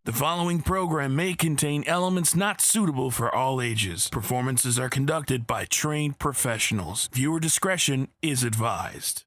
The following program may contain elements not suitable for all ages. Performances are conducted by trained professionals. Viewer discretion is advised.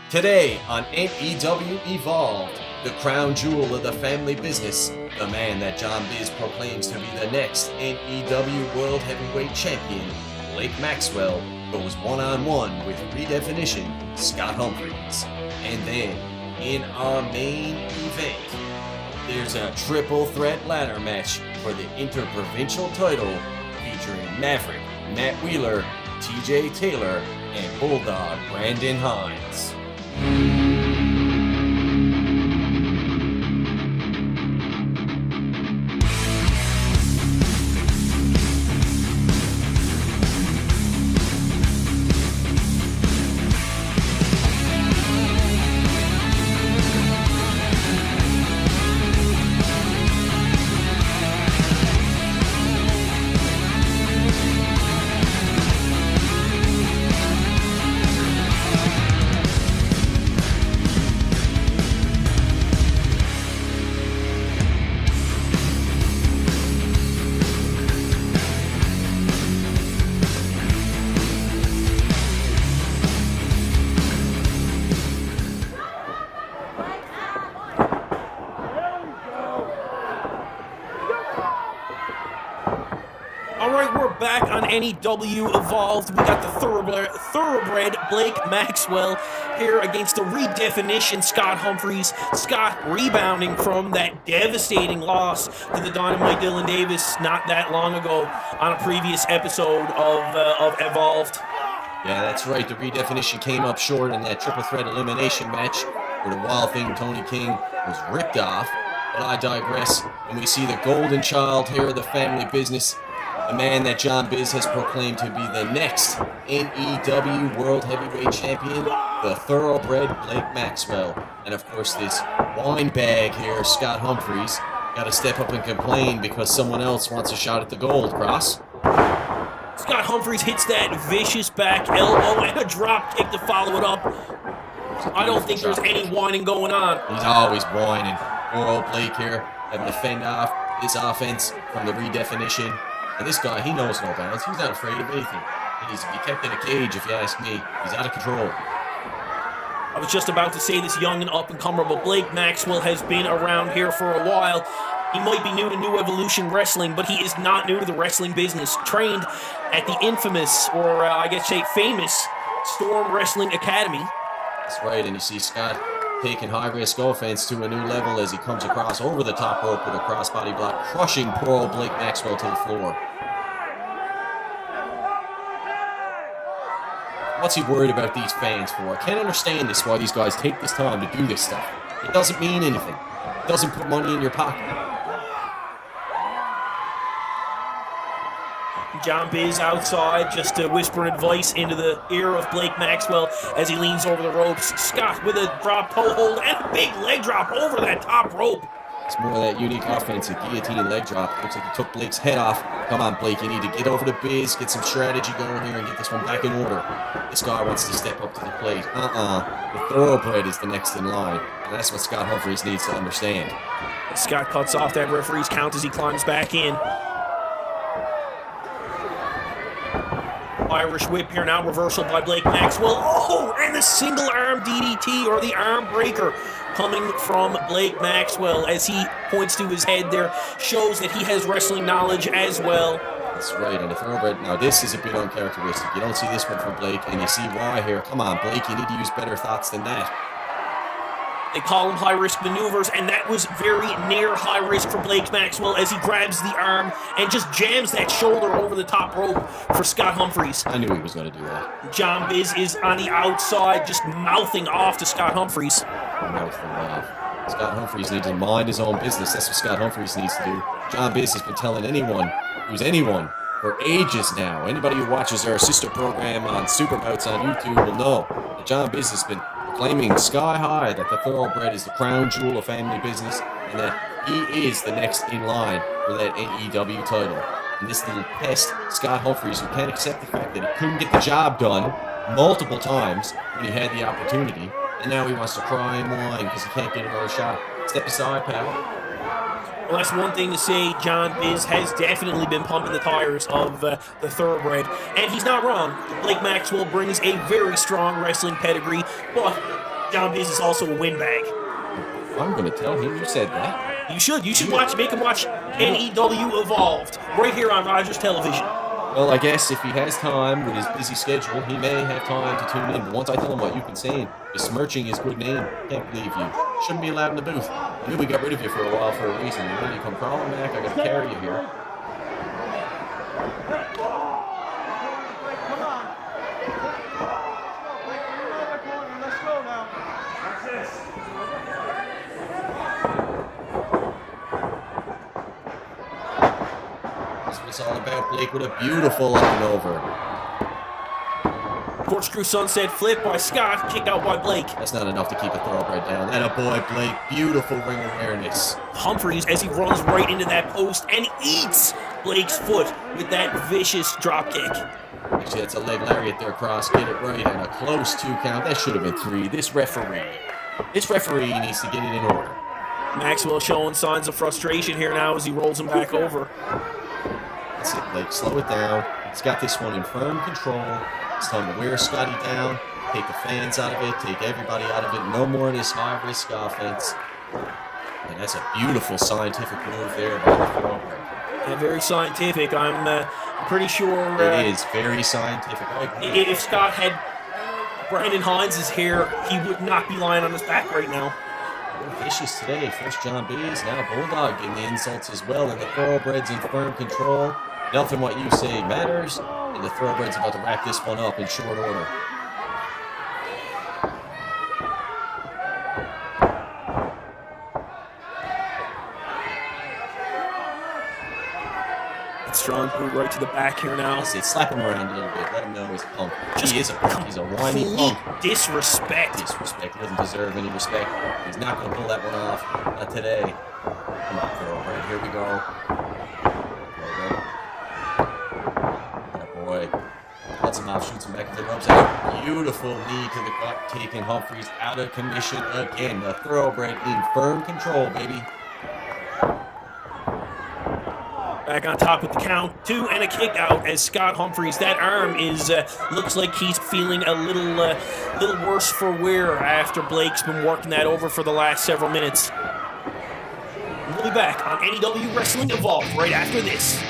Today on NEW Evolved, the crown jewel of the family business, the man that John Biz proclaims to be the next NEW World Heavyweight Champion, Blake Maxwell, goes one-on-one with Redefinition Scott Humphries. And then, in our main event, there's a triple threat ladder match for the Interprovincial title featuring Maverick, Matt Wheeler, TJ Taylor, and Bulldog Brandon Hines. NEW Evolved. We got the thoroughbred Blake Maxwell here against the Redefinition Scott Humphries. Scott rebounding from that devastating loss to the Dynamite Dylan Davis not that long ago on a previous episode of Evolved. Yeah, that's right. The Redefinition came up short in that triple threat elimination match where the Wild Thing Tony King was ripped off. But I digress. And we see the golden child here of the family business, the man that John Biz has proclaimed to be the next NEW World Heavyweight Champion, the thoroughbred Blake Maxwell. And of course this wine bag here, Scott Humphries, got to step up and complain because someone else wants a shot at the gold, Cross. Scott Humphries hits that vicious back elbow and a drop kick to follow it up. I don't think there's any whining going on. He's always whining. Poor old Blake here having to fend off this offense from the Redefinition. And this guy, he knows no bounds. He's not afraid of anything. He needs to be kept in a cage, if you ask me. He's out of control. I was just about to say this young and up-and-comer, but Blake Maxwell has been around here for a while. He might be new to New Evolution Wrestling, but he is not new to the wrestling business. Trained at the infamous, or I guess say famous, Storm Wrestling Academy. That's right, and you see Scott taking high-risk offense to a new level as he comes across over the top rope with a crossbody block, crushing poor old Blake Maxwell to the floor. What's he worried about these fans for? I can't understand this, why these guys take this time to do this stuff. It doesn't mean anything. It doesn't put money in your pocket. John Biz outside, just whispering advice into the ear of Blake Maxwell as he leans over the ropes. Scott with a drop toe hold and a big leg drop over that top rope. It's more of that unique offensive guillotine leg drop. Looks like he took Blake's head off. Come on, Blake, you need to get over to Biz, get some strategy going here, and get this one back in order. This guy wants to step up to the plate. The thoroughbred is the next in line, and that's what Scott Humphries needs to understand. Scott cuts off that referee's count as he climbs back in. Irish whip here now, reversal by Blake Maxwell. Oh, and the single arm DDT, or the arm breaker, coming from Blake Maxwell as he points to his head there, shows that he has wrestling knowledge as well. That's right, and the thoroughbred, now this is a bit uncharacteristic. You don't see this one from Blake, and you see why here. Come on, Blake, you need to use better thoughts than that. They call them high-risk maneuvers, and that was very near high risk for Blake Maxwell as he grabs the arm and just jams that shoulder over the top rope for Scott Humphries. I knew he was going to do that. John Biz is on the outside, just mouthing off to Scott Humphries. Mouthing off. Scott Humphries needs to mind his own business. That's what Scott Humphries needs to do. John Biz has been telling anyone who's anyone for ages now. Anybody who watches our sister program on Superbouts on YouTube will know that John Biz has been claiming sky high that the thoroughbred is the crown jewel of family business and that he is the next in line for that NEW title. And this little pest, Scott Humphries, who can't accept the fact that he couldn't get the job done multiple times when he had the opportunity, and now he wants to cry and whine because he can't get another shot. Step aside, pal. Well, that's one thing to say. John Biz has definitely been pumping the tires of the thoroughbred, and he's not wrong. Blake Maxwell brings a very strong wrestling pedigree, but John Biz is also a windbag. I'm going to tell him you said that. You should. You should make him watch NEW Evolved right here on Rogers Television. Well, I guess if he has time with his busy schedule, he may have time to tune in. But once I tell him what you've been saying, besmirching his good name, can't believe you. Shouldn't be allowed in the booth. I knew we got rid of you for a while for a reason. And then you come crawling back, I got to carry you here. It's all about Blake with a beautiful up and over. Corkscrew Sunset flip by Scott, kicked out by Blake. That's not enough to keep a thoroughbred down. And a boy, Blake, beautiful ring awareness. Humphries as he runs right into that post and eats Blake's foot with that vicious drop kick. Actually, that's a leg lariat there, Cross. Get it right, and a close 2 count. That should have been 3. This referee needs to get it in order. Maxwell showing signs of frustration here now as he rolls him back over. That's it, Blake. Slow it down. He's got this one in firm control. It's time to wear Scotty down, take the fans out of it, take everybody out of it. No more of this high-risk offense. And that's a beautiful scientific move there by the thoroughbred. Yeah, very scientific. I'm pretty sure... it is very scientific. I agree. If Scott had Brandon Hines' hair, he would not be lying on his back right now. Vicious today. First John B's, now Bulldog getting the insults as well. And the thoroughbred's in firm control. Nothing what you say matters. And the thoroughbred's about to wrap this one up in short order. Strong boot right to the back here now. Slap him around a little bit. Let him know he's a punk. He is a punk. He's a whiny punk. Disrespect. Disrespect. He doesn't deserve any respect. He's not going to pull that one off. Not today. Come on, thoroughbred. Here we go. That boy. Cuts him off, shoots him back to the ropes. And a beautiful knee to the gut, taking Humphries out of commission again. The thoroughbred in firm control, baby. Back on top with the count, 2 and a kick out as Scott Humphries. That arm is looks like he's feeling a little worse for wear after Blake's been working that over for the last several minutes. We'll be back on NEW Wrestling Evolved right after this.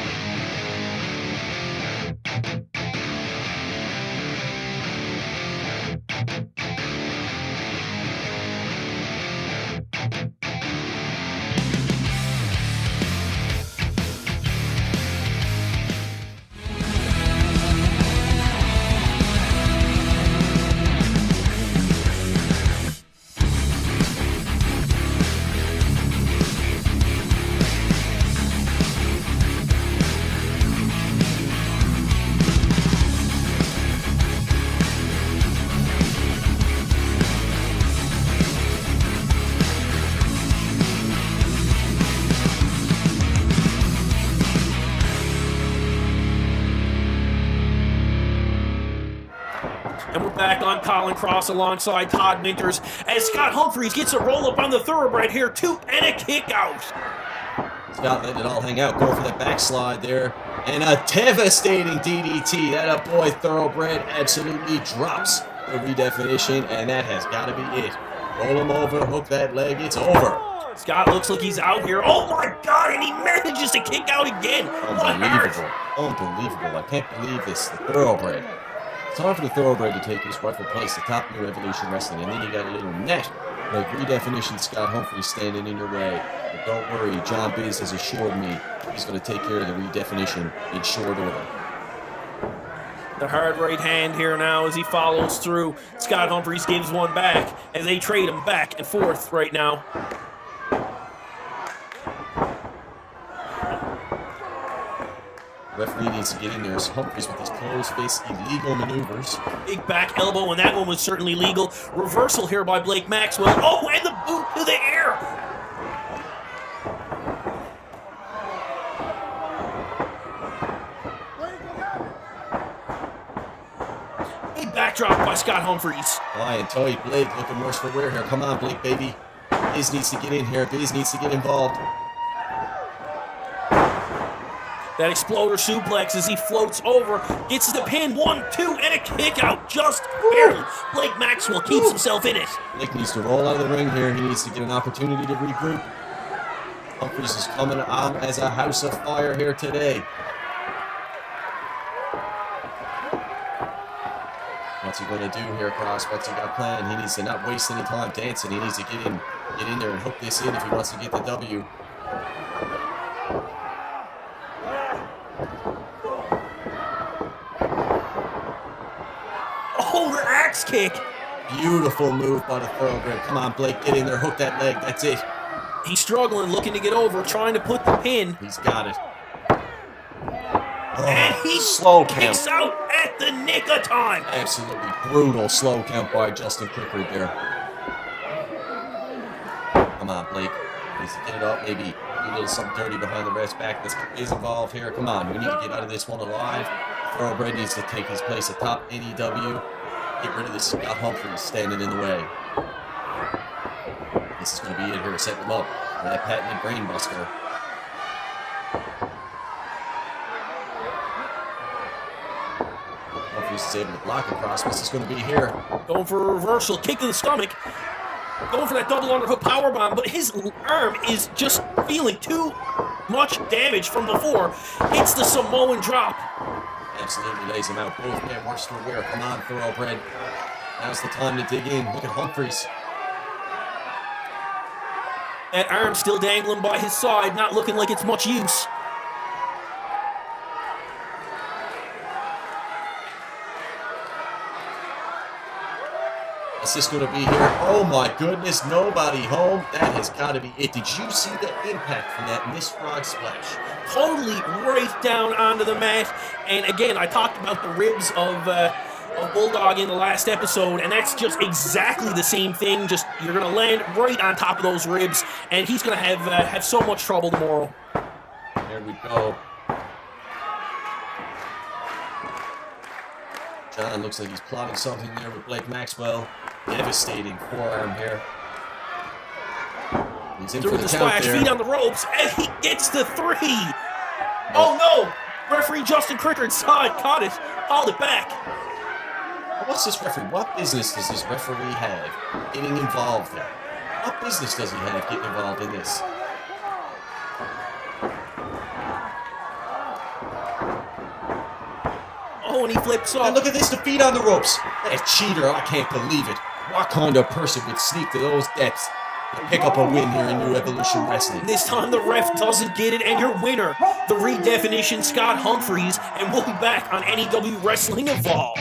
And we're back on Colin Cross alongside Todd Winters as Scott Humphries gets a roll-up on the thoroughbred here, 2 and a kick out. Scott letting it all hang out, going for that backslide there. And a devastating DDT. That a boy thoroughbred absolutely drops the redefinition, and that has got to be it. Roll him over, hook that leg, it's over. Scott looks like he's out here. Oh my God, and he manages to kick out again. Unbelievable. Unbelievable. I can't believe this. The thoroughbred. It's time for the thoroughbred to take his rightful place atop New Evolution Wrestling, and then you got a little net like redefinition Scott Humphries standing in your way. But don't worry, John Biz has assured me he's going to take care of the redefinition in short order. The hard right hand here now as he follows through. Scott Humphries gives one back as they trade him back and forth right now. Referee needs to get in there as Humphries with his closed face illegal maneuvers. Big back elbow, and that one was certainly legal. Reversal here by Blake Maxwell. Oh, and the boot to the air. Big back backdrop by Scott Humphries. Lying tight. Blake looking worse for wear here. Come on, Blake, baby. Biz needs to get in here. Biz needs to get involved. That exploder suplex as he floats over, gets the pin, 1, 2, and a kick out, just barely. Blake Maxwell keeps himself in it. Blake needs to roll out of the ring here. He needs to get an opportunity to regroup. Humphries is coming on as a house of fire here today. What's he going to do here, Cross? What's he got planned? He needs to not waste any time dancing. He needs to get in there and hook this in if he wants to get the W. Oh, the axe kick. Beautiful move by the thoroughbred. Come on, Blake, get in there, hook that leg. That's it. He's struggling, looking to get over, trying to put the pin. He's got it. And he slow count. kicks out at the nick of time. Absolutely brutal slow count by Justin Quickard there. Come on, Blake. Needs to get it up, maybe do a little something dirty behind the ref's back. This is involved here. Come on, we need to get out of this one alive. Thoroughbred needs to take his place atop NEW. Get rid of this Scott Humphries standing in the way. This is going to be it here. Set him up. That patented brain buster. Humphries is able to block across. What's this going to be here? Going for a reversal, kick to the stomach. Going for that double underhook powerbomb, but his arm is just feeling too much damage from before. Hits the Samoan drop. Absolutely lays him out. Both men worse for wear. Come on, Thoroughbred. Now's the time to dig in. Look at Humphries. That arm still dangling by his side, not looking like it's much use. What's this going to be here? Oh my goodness, nobody home. That has got to be it. Did you see the impact from that missed frog splash? Totally right down onto the mat. And again, I talked about the ribs of Bulldog in the last episode, and that's just exactly the same thing. Just you're going to land right on top of those ribs, and he's going to have so much trouble tomorrow. There we go. John looks like he's plotting something there with Blake Maxwell. Devastating forearm here. He's in Through for the the splash, count there. feet on the ropes, and he gets the 3. Oh no! Referee Justin Quickard saw it, caught it, hauled it back. What's this referee? What business does this referee have getting involved there? What business does he have getting involved in this? Oh, and he flips And up. look at this, the feet on the ropes. That cheater, I can't believe it. What kind of person would sneak to those depths to pick up a win here in New Evolution Wrestling? This time the ref doesn't get it, and your winner, the redefinition Scott Humphries, and we'll be back on NEW Wrestling Evolved.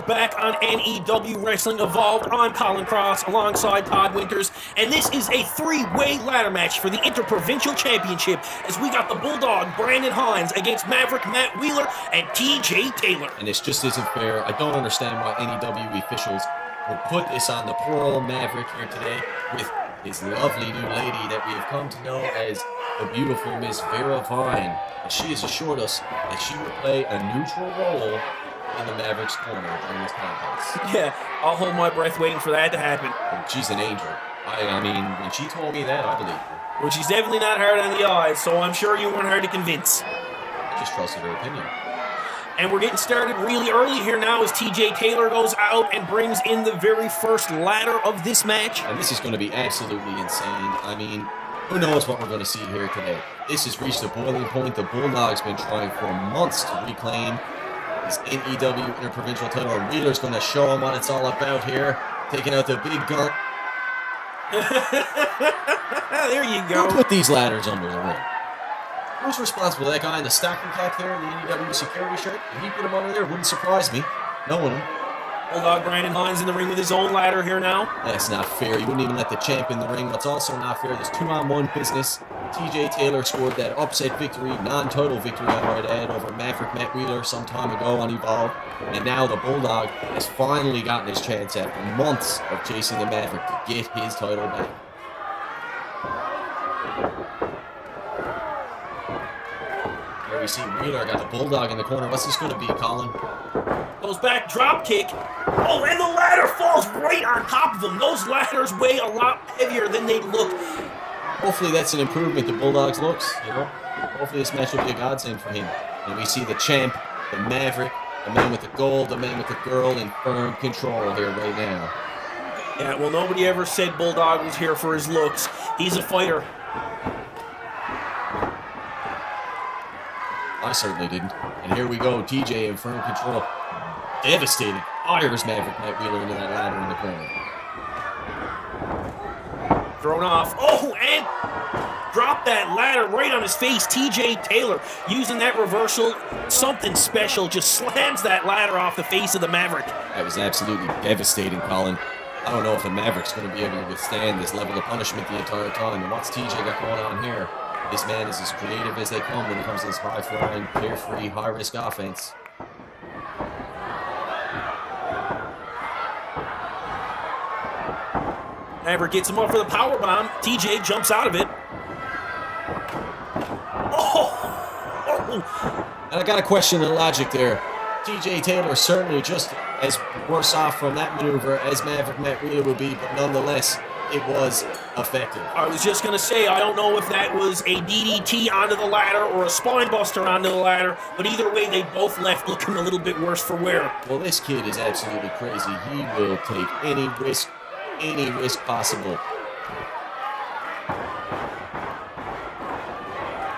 back on NEW Wrestling Evolved. I'm Colin Cross alongside Todd Winters, and this is a three-way ladder match for the Interprovincial Championship as we got the Bulldog Brandon Hines against Maverick Matt Wheeler and TJ Taylor. And this just isn't fair. I don't understand why NEW officials would put this on the poor old Maverick here today with his lovely new lady that we have come to know as the beautiful Miss Vera Vine. And she has assured us that she will play a neutral role in the Mavericks' corner during this contest. Yeah, I'll hold my breath waiting for that to happen. And she's an angel. I mean, when she told me that, I believed her. Well, she's definitely not hard on the eyes, so I'm sure you weren't hard to convince. I just trusted her opinion. And we're getting started really early here now as TJ Taylor goes out and brings in the very first ladder of this match. And this is going to be absolutely insane. I mean, who knows what we're going to see here today. This has reached a boiling point. The Bulldog's been trying for months to reclaim his NEW Interprovincial title. And Wheeler's going to show him what it's all about here. Taking out the big gun. There you go. Who put these ladders under the ring? Who's responsible? That guy in the stocking cap there in the NEW security shirt? Did he put him under there? Wouldn't surprise me. Knowing him. Bulldog Brandon Hines in the ring with his own ladder here now. That's not fair. You wouldn't even let the champ in the ring. What's also not fair, there's 2-on-1 business. TJ Taylor scored that upset victory, non-total victory, I might add, over Maverick Matt Wheeler some time ago on Evolve. And now the Bulldog has finally gotten his chance after months of chasing the Maverick to get his title back. Here we see Wheeler got the Bulldog in the corner. What's this going to be, Colin? Goes back, drop kick. Oh, and the ladder falls right on top of him. Those ladders weigh a lot heavier than they look. Hopefully that's an improvement to Bulldog's looks, you know? Hopefully this match will be a godsend for him. And we see the champ, the Maverick, the man with the gold, the man with the girl in firm control here right now. Yeah, well, nobody ever said Bulldog was here for his looks. He's a fighter. I certainly didn't. And here we go, TJ in firm control. Devastating. Fires Maverick Matt Wheeler into that ladder in the corner. Thrown off. Oh, and dropped that ladder right on his face. TJ Taylor using that reversal. Something special. Just slams that ladder off the face of the Maverick. That was absolutely devastating, Colin. I don't know if the Maverick's going to be able to withstand this level of punishment the entire time. And what's TJ got going on here? This man is as creative as they come when it comes to this high-flying, carefree, high-risk offense. Maverick gets him up for the powerbomb. TJ jumps out of it. Oh! And I got to question the logic there. TJ Taylor certainly just as worse off from that maneuver as Maverick Matt Wheeler would be, but nonetheless, it was effective. I was just going to say, I don't know if that was a DDT onto the ladder or a spine buster onto the ladder, but either way, they both left looking a little bit worse for wear. Well, this kid is absolutely crazy. He will take any risk possible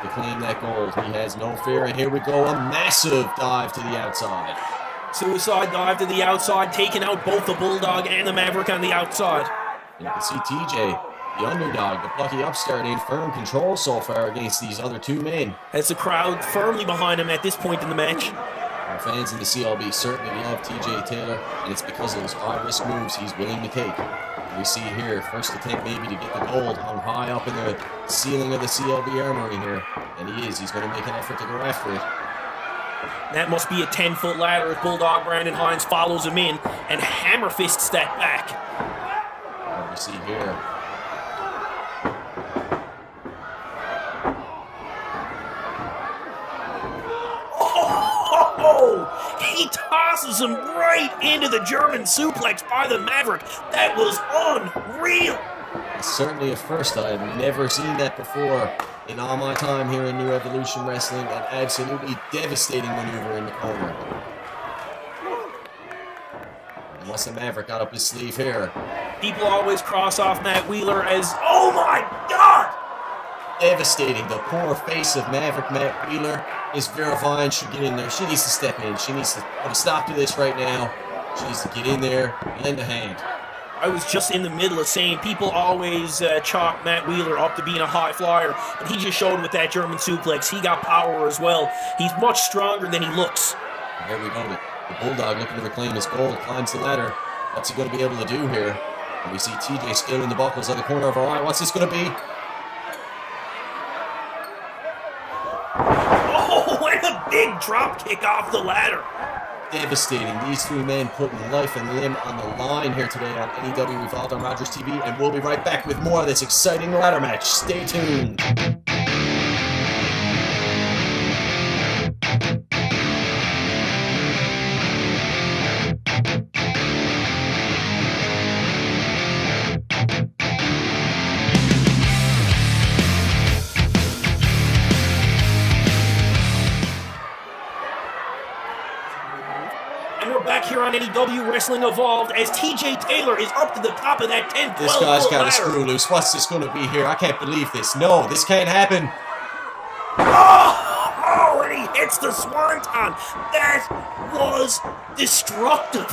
to claim that gold. He has no fear, and here we go, a massive dive to the outside. Suicide dive to the outside, taking out both the Bulldog and the Maverick on the outside. And you can see TJ, the underdog, the plucky upstart, in firm control so far against these other two men. As the crowd firmly behind him at this point in the match. Our fans in the CLB certainly love TJ Taylor, and it's because of those high-risk moves he's willing to take. We see here, first attempt maybe to get the gold hung high up in the ceiling of the CLB armory here. And he is. He's going to make an effort to go after it. That must be a 10-foot ladder as Bulldog Brandon Hines follows him in and hammer fists that back. What we see here. Oh! He tosses him right into the German suplex by the Maverick. That was unreal. It's certainly a first. I have never seen that before in all my time here in New Evolution Wrestling. An absolutely devastating maneuver in the corner. Unless the Maverick got up his sleeve here. People always cross off Matt Wheeler as, oh my God! Devastating. The poor face of Maverick Matt Wheeler. Miss Vera Vine should get in there. She needs to step in. She needs to put a stop to this right now. She needs to get in there, lend a hand. I was just in the middle of saying people always chalk Matt Wheeler up to being a high flyer, but he just showed with that German suplex. He got power as well. He's much stronger than he looks. Here we go. The Bulldog looking to reclaim his gold, climbs the ladder. What's he going to be able to do here? And we see TJ scaling the buckles on the corner of our eye. What's this going to be? Oh, and a big drop kick off the ladder. Devastating. These three men putting life and limb on the line here today on AEW Evolved on Rogers TV, and we'll be right back with more of this exciting ladder match. Stay tuned. Back here on AEW Wrestling Evolved as TJ Taylor is up to the top of that 10-12 This guy's got ladder. a screw loose. What's this going to be here? I can't believe this. No, this can't happen. Oh, and he hits the swanton. That was destructive.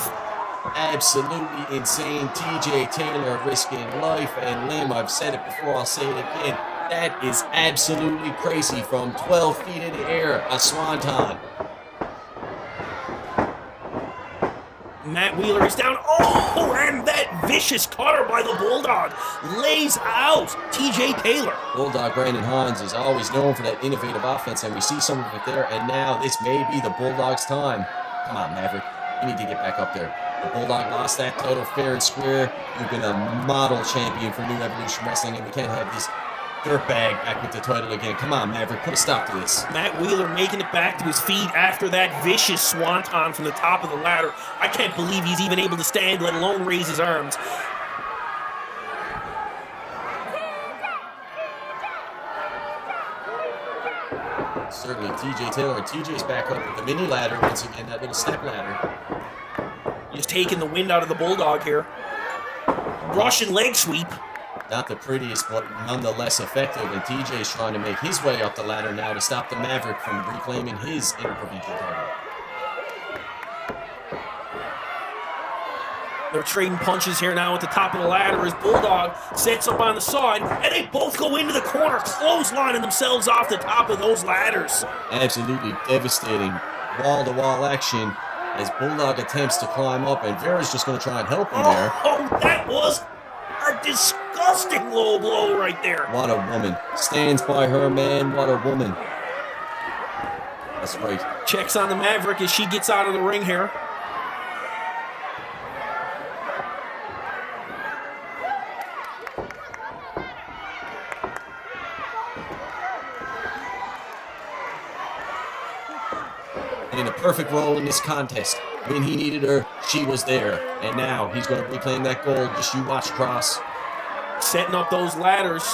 Absolutely insane. TJ Taylor risking life and limb. I've said it before, I'll say it again. That is absolutely crazy. From 12 feet in the air, a swanton. Matt Wheeler is down. Oh, and that vicious cutter by the Bulldog lays out TJ Taylor. Bulldog Brandon Hines is always known for that innovative offense, and we see some of it there. And now this may be the Bulldog's time. Come on, Maverick. You need to get back up there. The Bulldog lost that title fair and square. You've been a model champion for New Evolution Wrestling, and we can't have this dirtbag back with the title again. Come on, Maverick, put a stop to this. Matt Wheeler making it back to his feet after that vicious swanton from the top of the ladder. I can't believe he's even able to stand, let alone raise his arms. Certainly TJ Taylor. TJ's back up with the mini ladder once again, that little step ladder. Just taking the wind out of the Bulldog here. Russian leg sweep. Not the prettiest, but nonetheless effective. And TJ's trying to make his way up the ladder now to stop the Maverick from reclaiming his Interprovincial title. They're trading punches here now at the top of the ladder as Bulldog sets up on the side, and they both go into the corner, clotheslining themselves off the top of those ladders. Absolutely devastating wall-to-wall action as Bulldog attempts to climb up, and Vera's just going to try and help him there. Oh, that was a disgusting low blow right there. What a woman. Stands by her man. What a woman. That's right. Checks on the Maverick as she gets out of the ring here. In a perfect role in this contest. When he needed her, she was there. And now he's going to reclaim that gold. Just you watch, Cross. Setting up those ladders.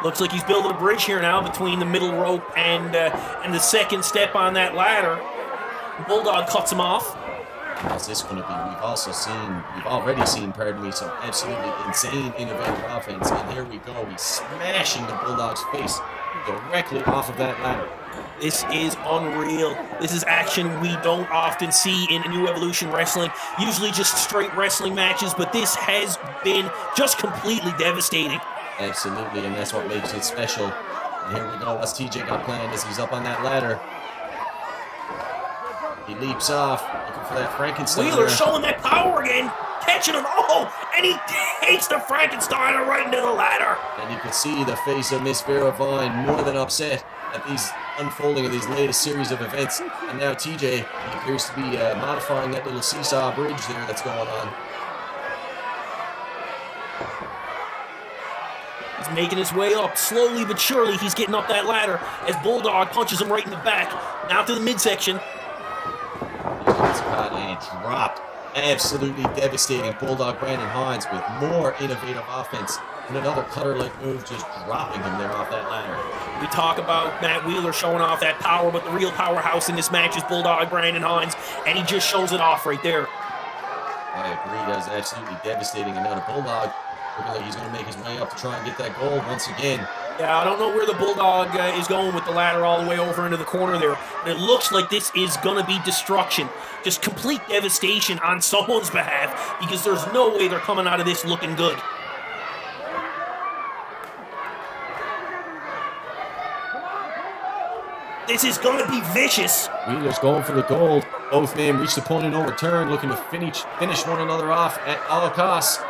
Looks like he's building a bridge here now between the middle rope and the second step on that ladder. Bulldog cuts him off. How's this going to be? We've already seen, some absolutely insane innovative offense. And here we go. He's smashing the Bulldog's face directly off of that ladder. This is unreal. This is action we don't often see in New Evolution Wrestling. Usually just straight wrestling matches, but this has been just completely devastating. Absolutely, and that's what makes it special. And here we go. What's TJ got planned as he's up on that ladder? He leaps off, looking for that Frankenstein. Wheeler showing that power again. Catching him. Oh, and he takes the Frankensteiner right into the ladder. And you can see the face of Miss Vera Vine more than upset at these unfolding of these latest series of events. And now TJ, he appears to be modifying that little seesaw bridge there that's going on. He's making his way up. Slowly but surely, he's getting up that ladder as Bulldog punches him right in the back. Now to the midsection. He's caught and dropped. Absolutely devastating. Bulldog Brandon Hines with more innovative offense. And another cutter-like move, just dropping him there off that ladder. We talk about Matt Wheeler showing off that power, but the real powerhouse in this match is Bulldog Brandon Hines, and he just shows it off right there. I agree, that was absolutely devastating. And now the Bulldog, looking like he's going to make his way up to try and get that gold once again. Yeah, I don't know where the Bulldog is going with the ladder all the way over into the corner there. But it looks like this is going to be destruction. Just complete devastation on someone's behalf, because there's no way they're coming out of this looking good. This is gonna be vicious. Wheeler's going for the gold. Both men reach the point in no return, looking to finish one another off at all costs.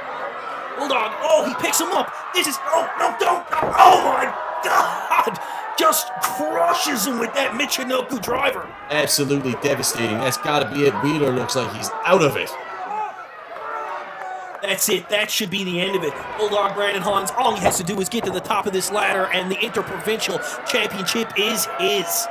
Bulldog, oh, he picks him up. This is, no, don't. Oh my God. Just crushes him with that Michinoku driver. Absolutely devastating. That's got to be it. Wheeler looks like he's out of it. That's it. That should be the end of it. Bulldog Brandon Hines, all he has to do is get to the top of this ladder, and the Interprovincial Championship is his.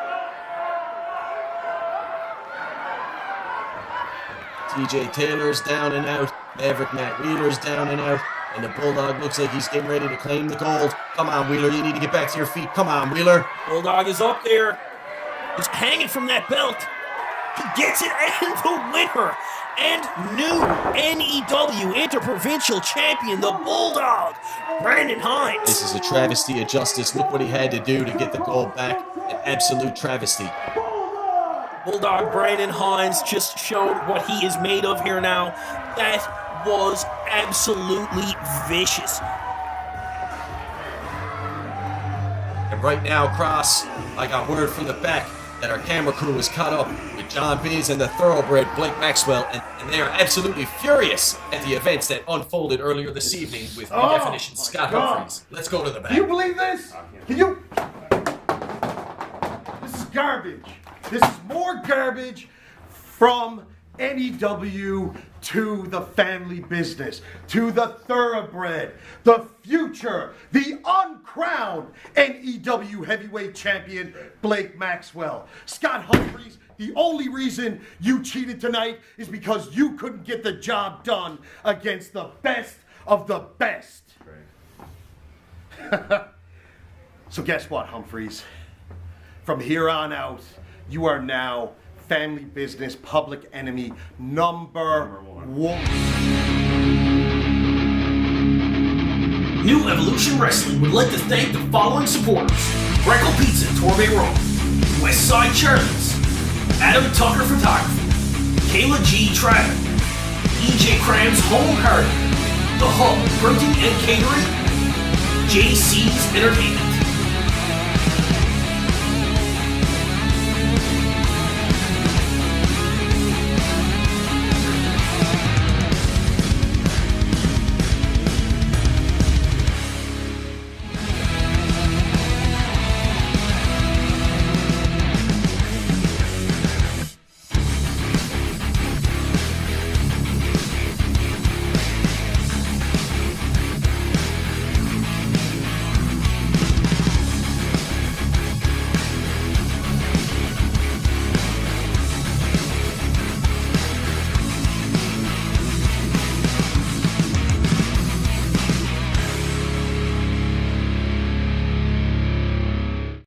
TJ Taylor's down and out. Maverick Matt Wheeler's down and out. And the Bulldog looks like he's getting ready to claim the gold. Come on, Wheeler. You need to get back to your feet. Come on, Wheeler. Bulldog is up there. He's hanging from that belt. He gets it, and the winner and new NEW Interprovincial Champion, the Bulldog, Brandon Hines. This is a travesty of justice. Look what he had to do to get the gold back. An absolute travesty. Bulldog Brandon Hines just showed what he is made of here now. That was absolutely vicious. And right now, Cross, I got word from the back that our camera crew is caught up with John Biz and the thoroughbred Blake Maxwell, and they are absolutely furious at the events that unfolded earlier this evening with Redefinition Scott Humphries. Let's go to the back. Can you believe this? Can you? This is garbage. This is more garbage from NEW to the family business, to the thoroughbred, the future, the uncrowned NEW heavyweight champion, Blake Maxwell. Scott Humphries, the only reason you cheated tonight is because you couldn't get the job done against the best of the best. So guess what, Humphries? From here on out, you are now family business public enemy number one. New Evolution Wrestling would like to thank the following supporters: Greco Pizza, Torbe Road, Westside Charlie's, Adam Tucker Photography, Kayla G. Travel, EJ Krams Home Hardware, The Hub Printing and Catering, JC's Entertainment.